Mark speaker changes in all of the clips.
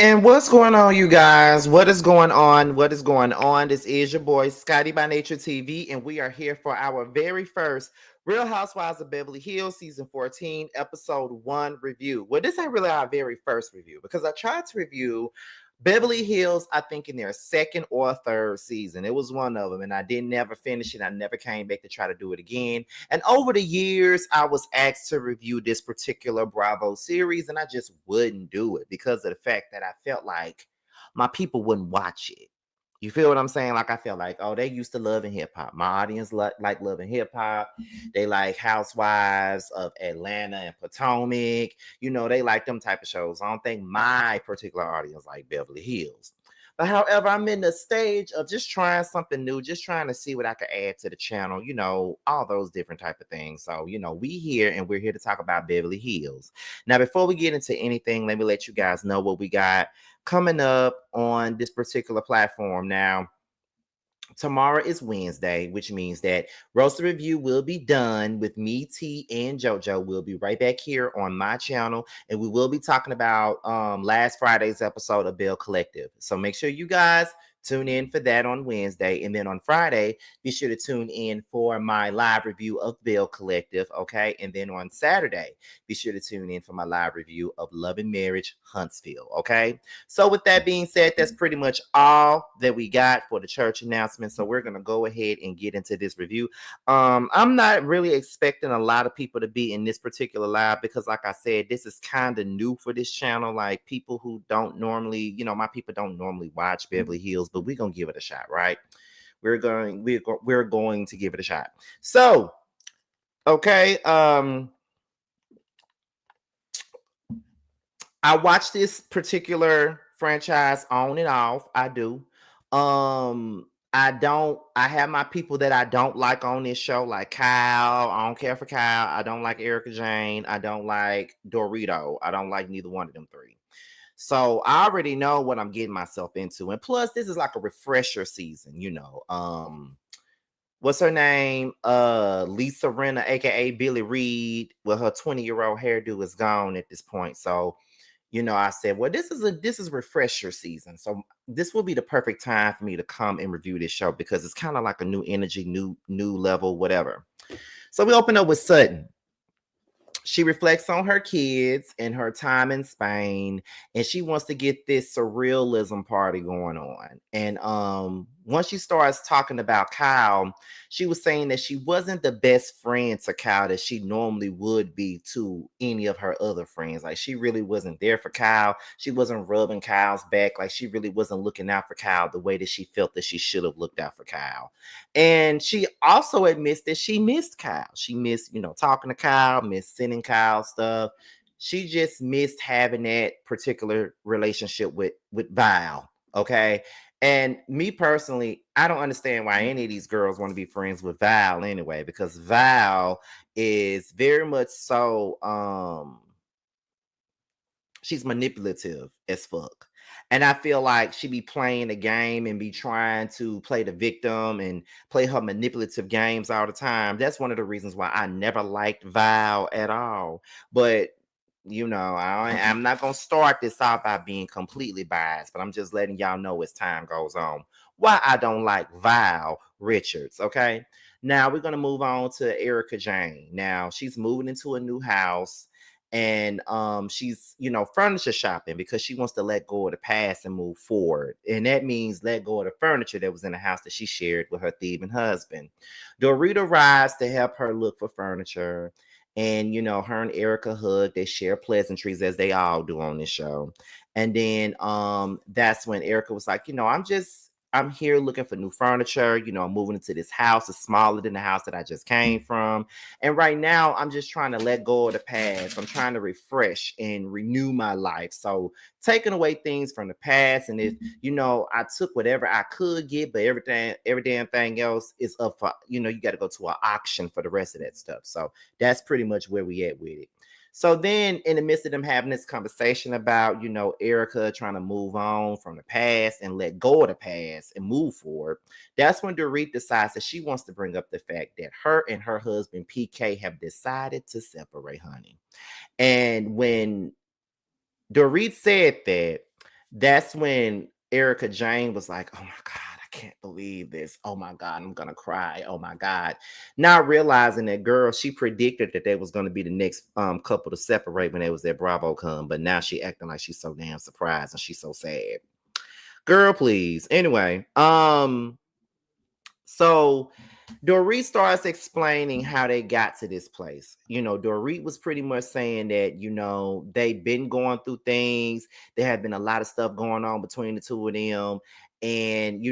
Speaker 1: And what's going on, you guys? What is going on? What is going on? This is your boy, Scotty by Nature TV, and we are here for our very first Real Housewives of Beverly Hills Season 14, Episode 1 review. Well, this ain't really our very first review because I tried to review Beverly Hills, I think, in their second or third season. It was one of them, and I didn't never finish it. I never came back to try to do it again. And over the years, I was asked to review this particular Bravo series, and I just wouldn't do it because of the fact that I felt like my people wouldn't watch it. You feel what I'm saying? Like I felt like, oh, they used to loving hip hop. My audience like loving hip hop. They like Housewives of Atlanta and Potomac. You know, they like them type of shows. I don't think my particular audience like Beverly Hills. But however, I'm in the stage of just trying something new, just trying to see what I could add to the channel, you know, all those different type of things. So, you know, we're here to talk about Beverly Hills. Now, before we get into anything, let me let you guys know what we got coming up on this particular platform. Now, tomorrow is Wednesday, which means that Roasted Review will be done with me, T, and JoJo. We'll be right back here on my channel, and we will be talking about last Friday's episode of Bill Collective. So make sure you guys tune in for that on Wednesday, and then on Friday, be sure to tune in for my live review of Bill Collective, okay? And then on Saturday, be sure to tune in for my live review of Love and Marriage Huntsville, okay? So with that being said, that's pretty much all that we got for the church announcement. So we're gonna go ahead and get into this review. I'm not really expecting a lot of people to be in this particular live because, like I said, this is kind of new for this channel. Like people who don't normally, you know, my people don't normally watch Beverly Hills, but we're gonna give it a shot, right? We're going to give it a shot. So, okay, I watch this particular franchise on and off. I do. I have my people that I don't like on this show, like Kyle. I don't care for Kyle. I don't like Erika Jane. I don't like Dorito. I don't like neither one of them three. So I already know what I'm getting myself into. And plus, this is like a refresher season, you know. What's her name? Lisa Renna, aka Billy Reed. Well, her 20-year-old hairdo is gone at this point. So you know, I said, well, this is refresher season. So this will be the perfect time for me to come and review this show because it's kind of like a new energy, new level, whatever. So we open up with Sutton. She reflects on her kids and her time in Spain, and she wants to get this surrealism party going on. And once she starts talking about Kyle, she was saying that she wasn't the best friend to Kyle that she normally would be to any of her other friends. Like she really wasn't there for Kyle. She wasn't rubbing Kyle's back. Like she really wasn't looking out for Kyle the way that she felt that she should have looked out for Kyle. And she also admits that she missed Kyle. She missed, you know, talking to Kyle, missed sending Kyle stuff. She just missed having that particular relationship with Val. Okay. And me personally, I don't understand why any of these girls want to be friends with Val anyway, because Val is very much so she's manipulative as fuck. And I feel like she be playing the game and be trying to play the victim and play her manipulative games all the time. That's one of the reasons why I never liked Val at all. But you know, I'm not gonna start this off by being completely biased, but I'm just letting y'all know as time goes on why I don't like Val Richards. Okay, now we're gonna move on to Erika Jane. Now she's moving into a new house and she's, you know, furniture shopping because she wants to let go of the past and move forward, and that means let go of the furniture that was in the house that she shared with her thieving husband. Dorita arrives to help her look for furniture, and you know, her and Erika hug. They share pleasantries as they all do on this show. And then that's when Erika was like, you know, I'm here looking for new furniture. You know, I'm moving into this house. It's smaller than the house that I just came from. And right now, I'm just trying to let go of the past. I'm trying to refresh and renew my life. So taking away things from the past. And if, you know, I took whatever I could get, but every damn thing else is up for, you know, you got to go to an auction for the rest of that stuff. So that's pretty much where we at with it. So then in the midst of them having this conversation about, you know, Erika trying to move on from the past and let go of the past and move forward, that's when Dorit decides that she wants to bring up the fact that her and her husband PK have decided to separate, honey. And when Dorit said that, That's when Erika Jane was like, oh my God, I can't believe this. Oh my God, I'm gonna cry. Oh my God. Not realizing that girl, she predicted that they was gonna be the next couple to separate when they was at BravoCon, but now she acting like she's so damn surprised and she's so sad. Girl, please. Anyway, so Dorit starts explaining how they got to this place. Dorit was pretty much saying that, they've been going through things. There had been a lot of stuff going on between the two of them. And,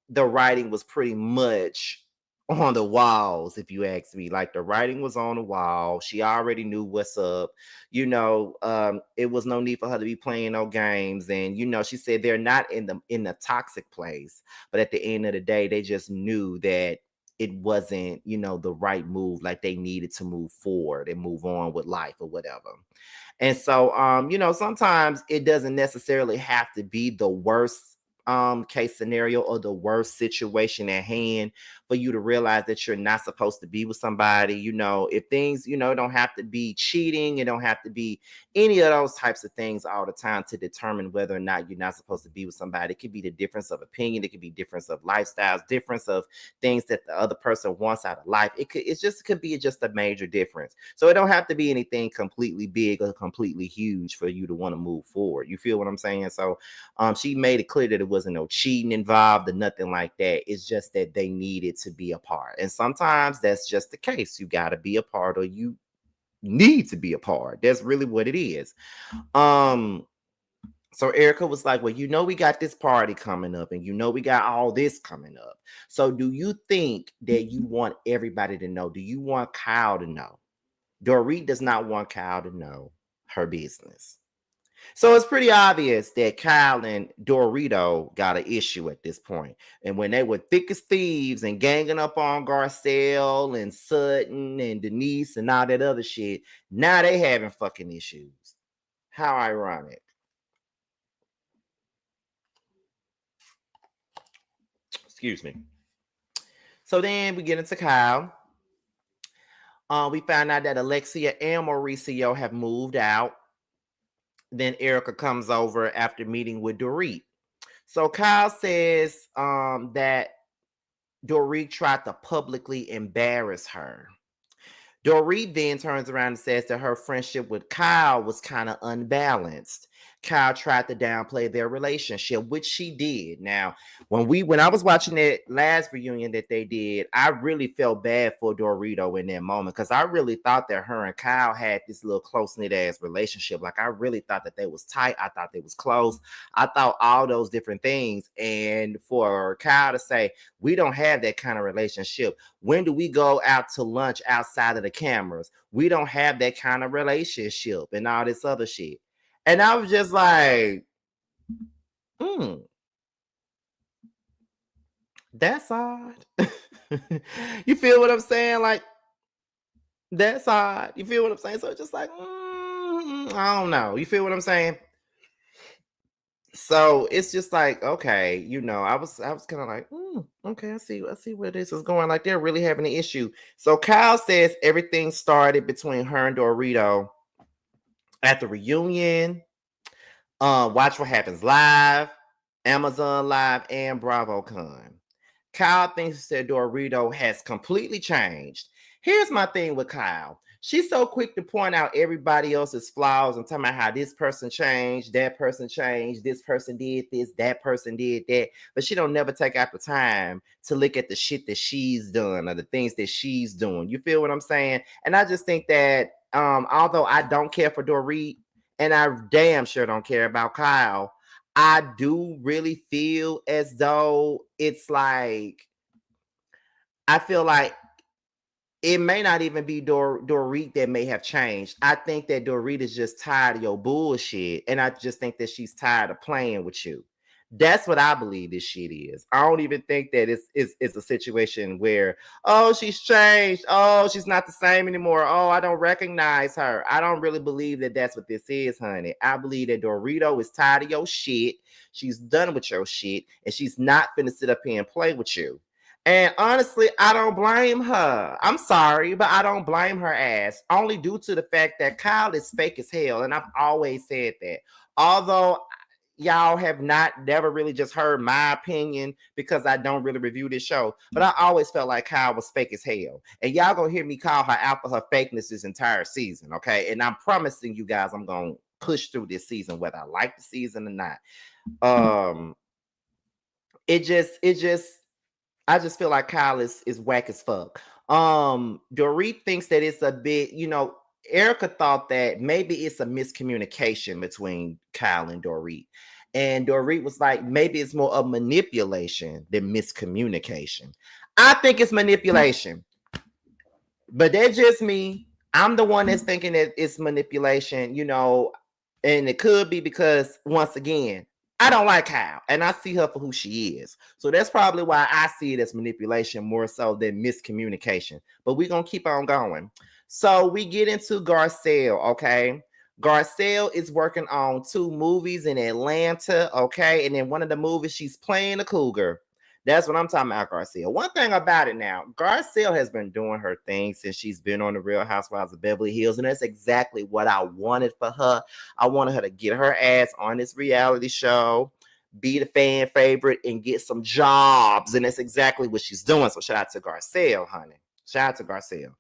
Speaker 1: the writing was pretty much on the walls, if you ask me. Like the writing was on the wall. She already knew what's up. It was no need for her to be playing no games. And, she said they're not in the toxic place. But at the end of the day, they just knew that it wasn't, the right move. Like they needed to move forward and move on with life or whatever. And so, sometimes it doesn't necessarily have to be the worst case scenario or the worst situation at hand for you to realize that you're not supposed to be with somebody. If things, it don't have to be cheating, it don't have to be any of those types of things all the time to determine whether or not you're not supposed to be with somebody. It could be the difference of opinion, it could be difference of lifestyles, difference of things that the other person wants out of life. It could be just a major difference. So it don't have to be anything completely big or completely huge for you to want to move forward. You feel what I'm saying? So she made it clear that it wasn't no cheating involved or nothing like that. It's just that they needed to be apart. And sometimes that's just the case. You got to be apart or you need to be apart. That's really what it is. So Erika was like, well, we got this party coming up and we got all this coming up. So do you think that you want everybody to know? Do you want Kyle to know? Dorit does not want Kyle to know her business. So it's pretty obvious that Kyle and Dorito got an issue at this point. And when they were thick as thieves and ganging up on Garcelle and Sutton and Denise and all that other shit, now they having fucking issues. How ironic. Excuse me. So then we get into Kyle. We found out that Alexia and Mauricio have moved out. Then Erika comes over after meeting with Dorit. So Kyle says that Dorit tried to publicly embarrass her. Dorit then turns around and says that her friendship with Kyle was kind of unbalanced. Kyle tried to downplay their relationship, which she did. Now, when I was watching that last reunion that they did, I really felt bad for Dorito in that moment because I really thought that her and Kyle had this little close-knit ass relationship. Like I really thought that they was tight. I thought they was close. I thought all those different things. And for Kyle to say, we don't have that kind of relationship. When do we go out to lunch outside of the cameras? We don't have that kind of relationship and all this other shit. And I was just like, that's odd. You feel what I'm saying? Like, that's odd. You feel what I'm saying? So it's just like, I don't know. You feel what I'm saying? So it's just like, okay, I was kind of like, okay, I see where this is going. Like they're really having an issue. So Kyle says everything started between her and Dorito at the reunion. Watch What Happens Live, Amazon Live, and BravoCon. Kyle thinks that Dorito has completely changed. Here's my thing with Kyle. She's so quick to point out everybody else's flaws and talking about how this person changed, this person did this, that person did that. But she don't never take out the time to look at the shit that she's done or the things that she's doing. You feel what I'm saying? And I just think that although I don't care for Dorit, and I damn sure don't care about Kyle, I do really feel as though it's like, I feel like it may not even be Dorit that may have changed. I think that Dorit is just tired of your bullshit. And I just think that she's tired of playing with you. That's what I believe this shit is. I don't even think that it's a situation where, oh, she's changed. Oh, she's not the same anymore. Oh, I don't recognize her. I don't really believe that that's what this is, honey. I believe that Dorito is tired of your shit. She's done with your shit. And she's not finna sit up here and play with you. And honestly, I don't blame her. I'm sorry, but I don't blame her ass. Only due to the fact that Kyle is fake as hell. And I've always said that. Although y'all have never really just heard my opinion because I don't really review this show, but I always felt like Kyle was fake as hell. And y'all gonna hear me call her out for her fakeness this entire season, okay? And I'm promising you guys I'm gonna push through this season, whether I like the season or not. Um, it just I just feel like Kyle is whack as fuck. Dorit thinks that it's a bit, Erika thought that maybe it's a miscommunication between Kyle and Dorit. And Dorit was like, maybe it's more of manipulation than miscommunication. I think it's manipulation, but that's just me. I'm the one that's thinking that it's manipulation, and it could be because, once again, I don't like Kyle and I see her for who she is. So that's probably why I see it as manipulation more so than miscommunication. But we're going to keep on going. So we get into Garcelle, okay? Garcelle is working on 2 movies in Atlanta, okay? And in one of the movies, she's playing a cougar. That's what I'm talking about, Garcelle. One thing about it now, Garcelle has been doing her thing since she's been on the Real Housewives of Beverly Hills, and that's exactly what I wanted for her. I wanted her to get her ass on this reality show, be the fan favorite, and get some jobs, and that's exactly what she's doing. So shout out to Garcelle, honey. Shout out to Garcelle.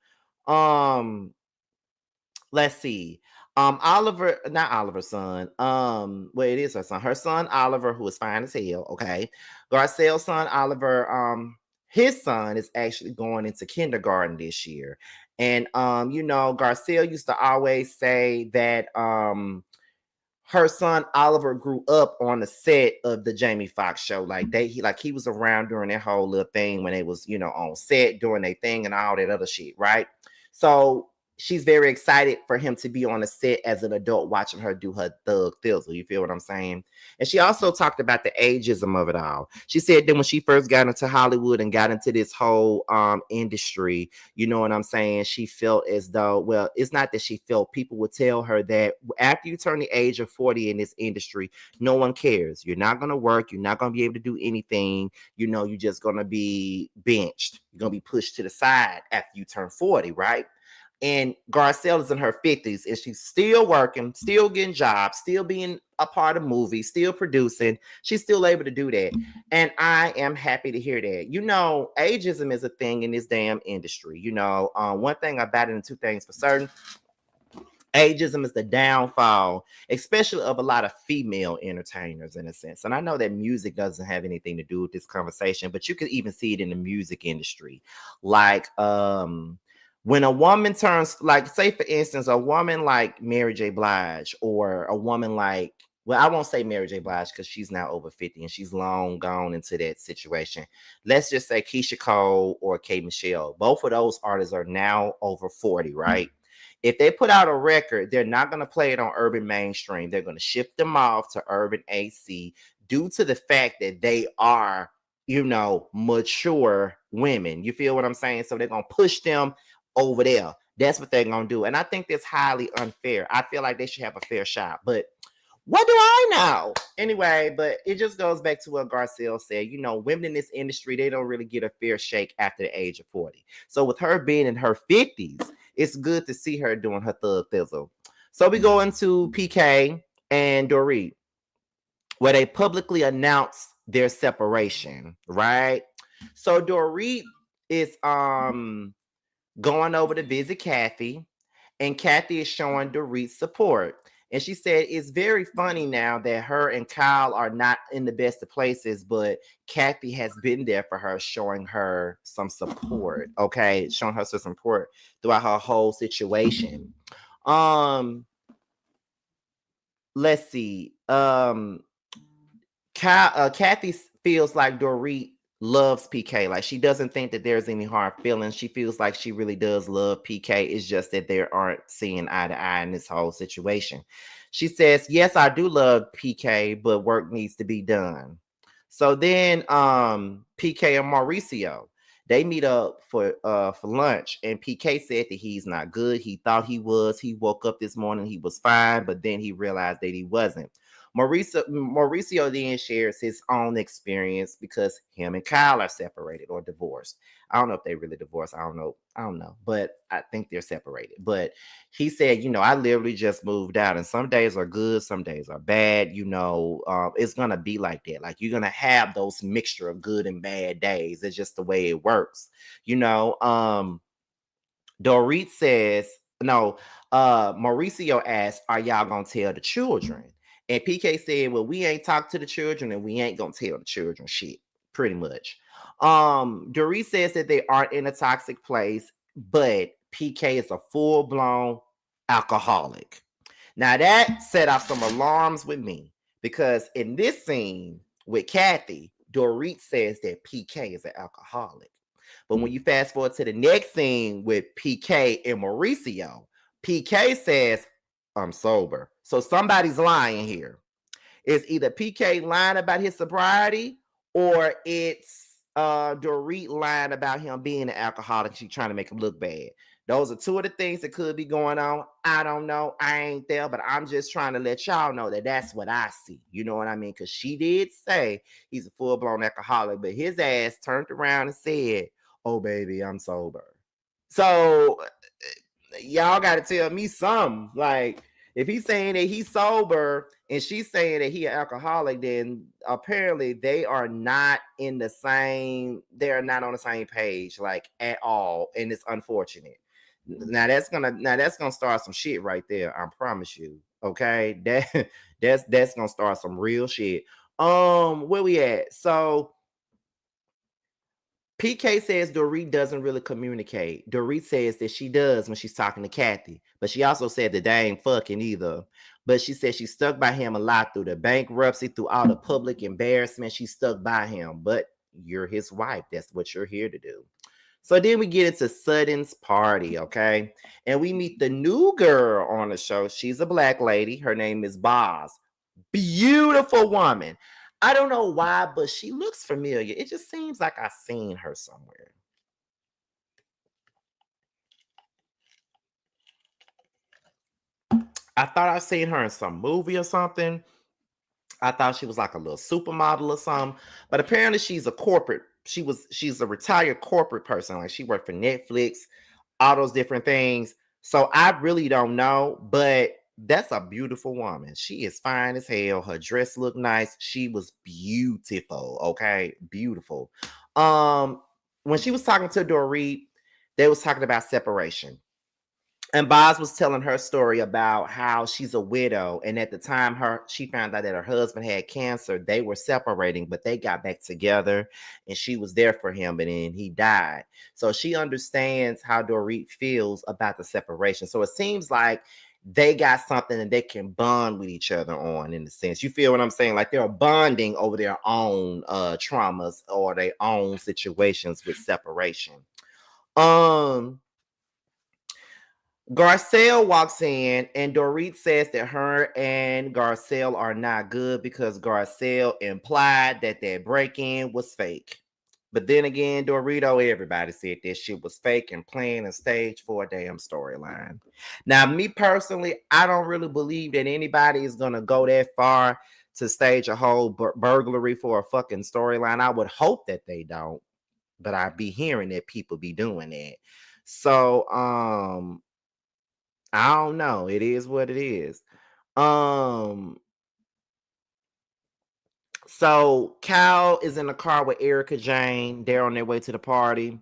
Speaker 1: Let's see. Oliver, not Oliver's son. Well, it is her son. Her son Oliver, who is fine as hell. Okay, Garcelle's son Oliver. His son is actually going into kindergarten this year, and Garcelle used to always say that her son Oliver grew up on the set of the Jamie Foxx show. Like he was around during that whole little thing when they was, on set doing their thing and all that other shit, right? So she's very excited for him to be on the set as an adult, watching her do her thug thizzle. You feel what I'm saying? And she also talked about the ageism of it all. She said that when she first got into Hollywood and got into this whole industry, you know what I'm saying? She felt as though, well, it's not that she felt, people would tell her that after you turn the age of 40 in this industry, no one cares. You're not going to work. You're not going to be able to do anything. You're just going to be benched. You're going to be pushed to the side after you turn 40, right? And Garcelle is in her 50s and she's still working, still getting jobs, still being a part of movies, still producing. She's still able to do that. And I am happy to hear that. Ageism is a thing in this damn industry. One thing about it and 2 things for certain. Ageism is the downfall, especially of a lot of female entertainers in a sense. And I know that music doesn't have anything to do with this conversation, but you could even see it in the music industry. Like, when a woman turns, like, say for instance, a woman like Mary J. Blige, or a woman like, well, I won't say Mary J. Blige because she's now over 50 and she's long gone into that situation. Let's just say Keisha Cole or K. Michelle. Both of those artists are now over 40, right? If they put out a record, they're not going to play it on urban mainstream. They're going to shift them off to urban AC due to the fact that they are, mature women. You feel what I'm saying? So they're going to push them over there. That's what they're gonna do. And I think that's highly unfair. I feel like they should have a fair shot. But what do I know? Anyway, but it just goes back to what Garcelle said. Women in this industry, they don't really get a fair shake after the age of 40. So with her being in her 50s, it's good to see her doing her thug thizzle. So we go into PK and Dorit, where they publicly announced their separation, right? So Dorit is going over to visit Kathy, and Kathy is showing Dorit support. And she said it's very funny now that her and Kyle are not in the best of places, but Kathy has been there for her, showing her some support, okay? Showing her some support throughout her whole situation. Let's see. Kathy feels like Dorit loves PK. Like, she doesn't think that there's any hard feelings. She feels like she really does love PK. It's just that they aren't seeing eye to eye in this whole situation. She says, yes, I do love PK, but work needs to be done. So then PK and Mauricio, they meet up for lunch, and PK said that he's not good. He thought he was. He woke up this morning, he was fine, but then he realized that he wasn't. Mauricio then shares his own experience because him and Kyle are separated or divorced. I don't know if they really divorced. I don't know, but I think they're separated. But he said, I literally just moved out, and some days are good, some days are bad. It's gonna be like that. Like, you're gonna have those mixture of good and bad days. It's just the way it works. Dorit says, no, Mauricio asked, are y'all gonna tell the children? And PK said, well, we ain't talked to the children and we ain't gonna tell the children shit, pretty much. Dorit says that they aren't in a toxic place, but PK is a full-blown alcoholic. Now that set off some alarms with me, because in this scene with Kathy, Dorit says that PK is an alcoholic. But when you fast forward to the next scene with PK and Mauricio, PK says, I'm sober. So somebody's lying here. It's either PK lying about his sobriety, or it's Dorit lying about him being an alcoholic. She's trying to make him look bad. Those are two of the things that could be going on. I don't know. I ain't there, but I'm just trying to let y'all know that that's what I see. You know what I mean? Because she did say he's a full-blown alcoholic, but his ass turned around and said, oh, baby, I'm sober. So y'all got to tell me something. Like, if he's saying that he's sober and she's saying that he's an alcoholic, then apparently they are not on the same page, like, at all. And it's unfortunate. Now that's gonna start some shit right there. I promise you. Okay. That's gonna start some real shit. Where we at? So PK says Dorit doesn't really communicate. Dorit says that she does when she's talking to Kathy, but she also said that they ain't fucking either. But she said she stuck by him a lot through the bankruptcy, through all the public embarrassment. She stuck by him, but you're his wife. That's what you're here to do. So then we get into Sutton's party, okay? And we meet the new girl on the show. She's a black lady. Her name is Boz. Beautiful woman. I don't know why, but she looks familiar. It just seems like I've seen her somewhere. I thought I've seen her in some movie or something. I thought she was like a little supermodel or something, but apparently she's a corporate. She's a retired corporate person. Like, she worked for Netflix, all those different things. So I really don't know, but that's a beautiful woman. She is fine as hell. Her dress looked nice. She was beautiful. Okay, beautiful. When she was talking to Dorit, they was talking about separation. And Boz was telling her story about how she's a widow, and at the time she found out that her husband had cancer. They were separating, but they got back together, and she was there for him, and then he died. So she understands how Dorit feels about the separation. So it seems like they got something that they can bond with each other on, in a sense. You feel what I'm saying? Like, they're bonding over their own traumas or their own situations with separation. Garcelle walks in, and Dorit says that her and Garcelle are not good because Garcelle implied that their break-in was fake. But then again, everybody said that shit was fake and playing a stage for a damn storyline. Now, me personally, I don't really believe that anybody is going to go that far to stage a whole burglary for a fucking storyline. I would hope that they don't, but I be hearing that people be doing that. So, I don't know. It is what it is. So Kyle is in the car with Erika Jane. They're on their way to the party.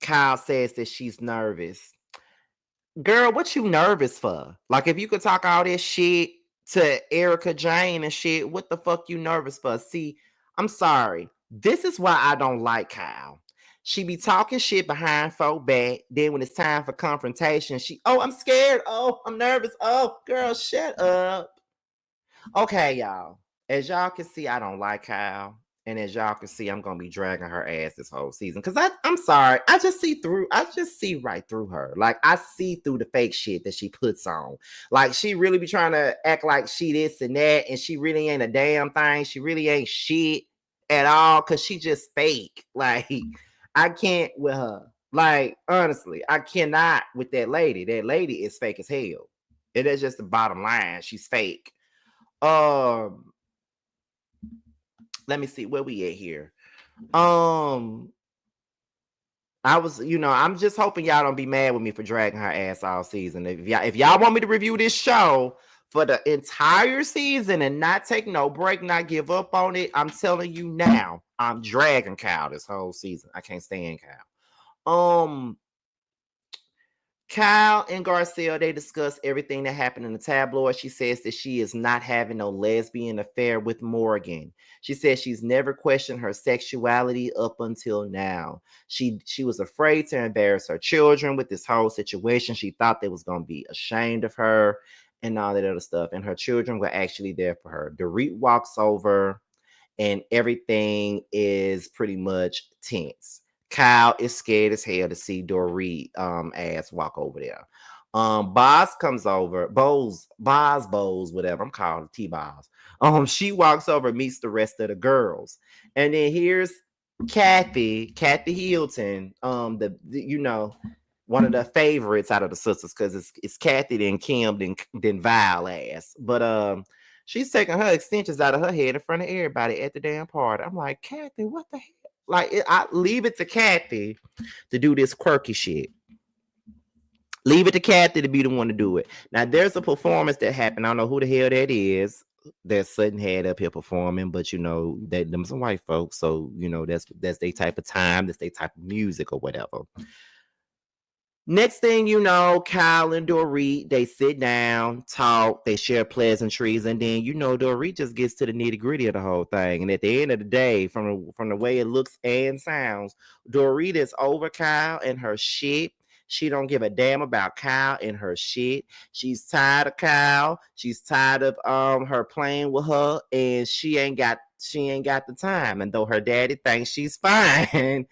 Speaker 1: Kyle says that she's nervous. Girl, what you nervous for? Like, if you could talk all this shit to Erika Jane and shit, what the fuck you nervous for? See, I'm sorry. This is why I don't like Kyle. She be talking shit behind folk back. Then when it's time for confrontation, I'm scared. Oh, I'm nervous. Oh, girl, shut up. Okay, y'all. As y'all can see, I don't like Kyle. And as y'all can see, I'm gonna be dragging her ass this whole season. Cause I'm sorry. I just see right through her. Like, I see through the fake shit that she puts on. Like, she really be trying to act like she this and that, and she really ain't a damn thing. She really ain't shit at all. Cause she just fake. Like, I can't with her. Like, honestly, I cannot with that lady. That lady is fake as hell. It is just the bottom line. She's fake. let me see where we at here. Um, I was, I'm just hoping y'all don't be mad with me for dragging her ass all season. If y'all want me to review this show for the entire season and not take no break, not give up on it, I'm telling you now, I'm dragging Kyle this whole season. I can't stand Kyle. Kyle and Garcelle, they discuss everything that happened in the tabloid. She says that she is not having no lesbian affair with Morgan. She says she's never questioned her sexuality up until now. She was afraid to embarrass her children with this whole situation. She thought they was going to be ashamed of her and all that other stuff. And her children were actually there for her. Dorit walks over and everything is pretty much tense. Kyle is scared as hell to see Dorit ass walk over there. Boz comes over, Boz, whatever I'm calling T-Boz. She walks over, meets the rest of the girls, and then here's Kathy Hilton, one of the favorites out of the sisters, because it's Kathy, then Kim, then Vile ass. But she's taking her extensions out of her head in front of everybody at the damn party. I'm like, Kathy, what the hell? Like, I leave it to Kathy to do this quirky shit. Leave it to Kathy to be the one to do it. Now, there's a performance that happened. I don't know who the hell that is. That Sutton had up here performing, but that them some white folks, so that's their type of time, that's their type of music or whatever. Next thing you know, Kyle and Dorit, they sit down, talk, they share pleasantries, and then Dorit just gets to the nitty gritty of the whole thing. And at the end of the day, from the way it looks and sounds, Dorit is over Kyle and her shit. She don't give a damn about Kyle and her shit. She's tired of Kyle. She's tired of her playing with her, and she ain't got the time. And though her daddy thinks she's fine,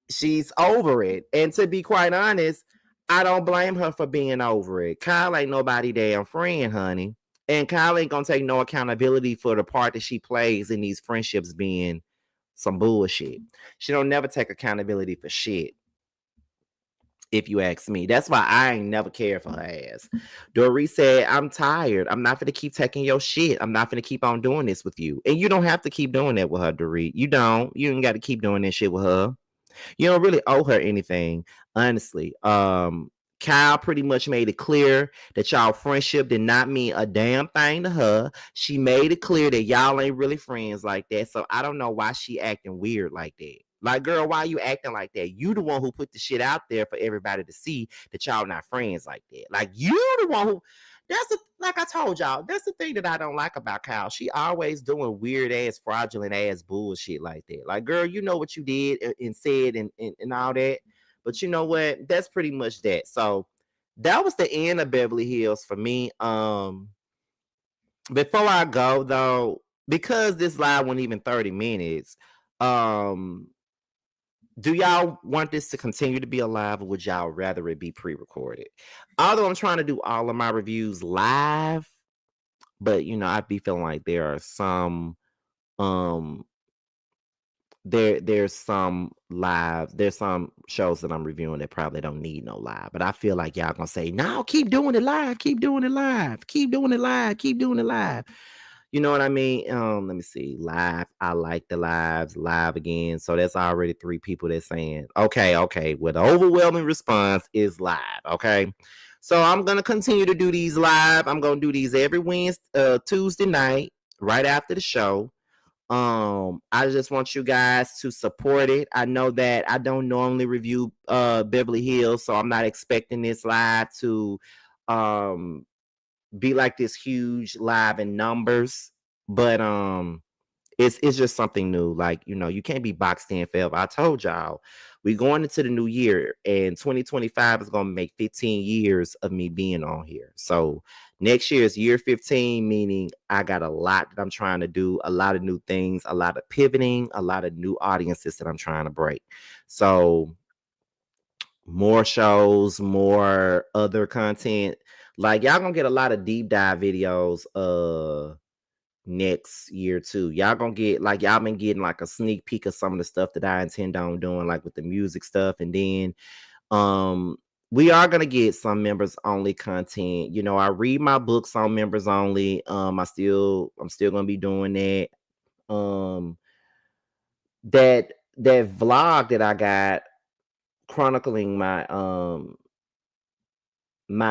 Speaker 1: she's over it. And to be quite honest, I don't blame her for being over it. Kyle ain't nobody damn friend, honey. And Kyle ain't gonna take no accountability for the part that she plays in these friendships being some bullshit. She don't never take accountability for shit, if you ask me. That's why I ain't never cared for her ass. Dorit said, I'm tired. I'm not gonna keep taking your shit. I'm not gonna keep on doing this with you. And you don't have to keep doing that with her, Dorit. You don't. You ain't got to keep doing that shit with her. You don't really owe her anything, honestly. Kyle pretty much made it clear that y'all friendship did not mean a damn thing to her. She made it clear that y'all ain't really friends like that. So I don't know why she acting weird like that. Like, girl, why you acting like that? You the one who put the shit out there for everybody to see that y'all not friends like that. Like, you the one who. Like I told y'all, that's the thing that I don't like about Kyle. She always doing weird ass, fraudulent ass bullshit like that. Like, girl, you know what you did and said and all that. But you know what? That's pretty much that. So that was the end of Beverly Hills for me. Before I go though, because this live wasn't even 30 minutes, do y'all want this to continue to be alive, or would y'all rather it be pre-recorded? Although I'm trying to do all of my reviews live, but I'd be feeling like there are some there's some shows that I'm reviewing that probably don't need no live, but I feel like y'all gonna say, no, keep doing it live, keep doing it live, keep doing it live, keep doing it live. You know what I mean? Let me see. Live. I like the lives. Live again. So that's already 3 people that's saying, okay. Well, the overwhelming response is live. Okay. So I'm gonna continue to do these live. I'm gonna do these every Tuesday night, right after the show. I just want you guys to support it. I know that I don't normally review Beverly Hills, so I'm not expecting this live to be like this huge live in numbers, but it's just something new. Like, you can't be boxed in forever. I told y'all, we going into the new year, and 2025 is gonna make 15 years of me being on here. So next year is year 15, meaning I got a lot that I'm trying to do, a lot of new things, a lot of pivoting, a lot of new audiences that I'm trying to break. So more shows, more other content. Like, y'all gonna get a lot of deep dive videos next year too. Y'all gonna get, like, y'all been getting like a sneak peek of some of the stuff that I intend on doing, like with the music stuff. And then we are gonna get some members only content. I read my books on members only. I'm still gonna be doing that.
Speaker 2: that vlog that I got chronicling my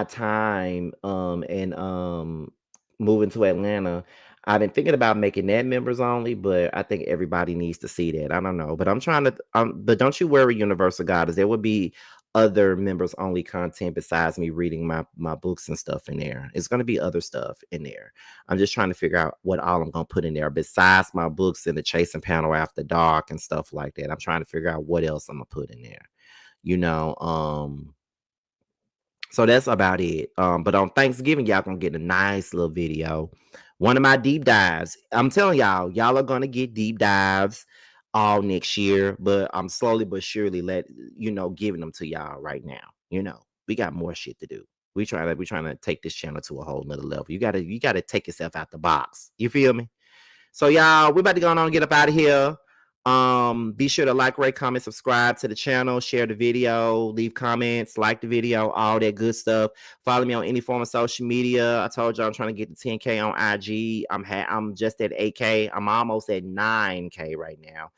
Speaker 2: time and moving to Atlanta. I've been thinking about making that members only, but I think everybody needs to see that. I don't know, but I'm trying to but don't you worry, Universal Goddess. There would be other members only content besides me reading my books and stuff in there. It's going to be other stuff in there. I'm just trying to figure out what all I'm going to put in there besides my books and the Chasing Panel After Dark and stuff like that. I'm trying to figure out what else I'm going to put in there. You know, so that's about it. But on Thanksgiving, y'all gonna get a nice little video. One of my deep dives. I'm telling y'all are gonna get deep dives all next year. But I'm slowly but surely giving them to y'all right now. We got more shit to do. We trying to take this channel to a whole nother level. You gotta take yourself out the box. You feel me? So y'all, we about to go on and get up out of here. Be sure to like, rate, comment, subscribe to the channel, share the video, leave comments, like the video, all that good stuff. Follow me on any form of social media. I told you I'm trying to get to 10K on IG. I'm just at 8K. I'm almost at 9K right now,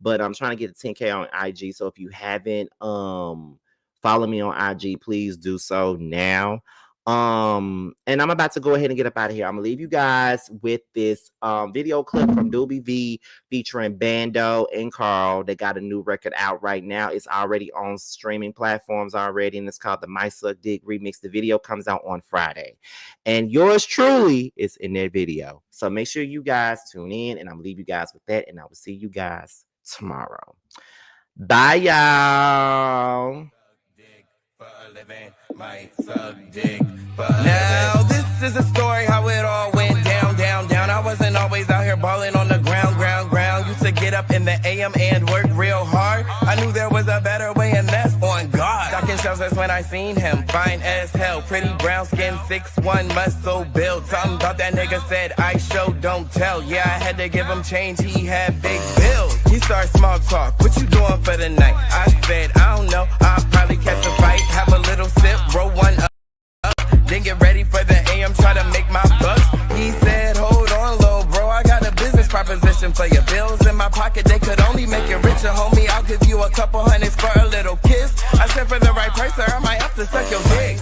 Speaker 2: but I'm trying to get to 10K on IG. So if you haven't follow me on IG, please do so now. And I'm about to go ahead and get up out of here. I'm gonna leave you guys with this video clip from Doobie V featuring Bando and Carl. They got a new record out right now. It's already on streaming platforms already, and it's called the My Suck Dick Remix. The video comes out on Friday, and yours truly is in that video. So make sure you guys tune in, and I'm gonna leave you guys with that, and I will see you guys tomorrow. Bye, y'all.
Speaker 3: Now this is a story how it all went down. I wasn't always out here balling on the ground. Used to get up in the AM and work real hard. I knew there was a better way, and that's on God. Stocking shelves, that's when I seen him, fine as hell, pretty brown skin, 6'1", muscle built. Something about that nigga said I show don't tell. Yeah, I had to give him change, he had big bills. He started small talk, what you doing for the night? I said I don't know, I'll probably catch a fight, have a little sip, roll one up, then get ready for the AM, try to make my bucks. He said, hold on, little bro, I got a business proposition for your bills in my pocket. They could only make you richer, homie. I'll give you a couple hundreds for a little kiss. I said for the right price, sir, I might have to suck your dick.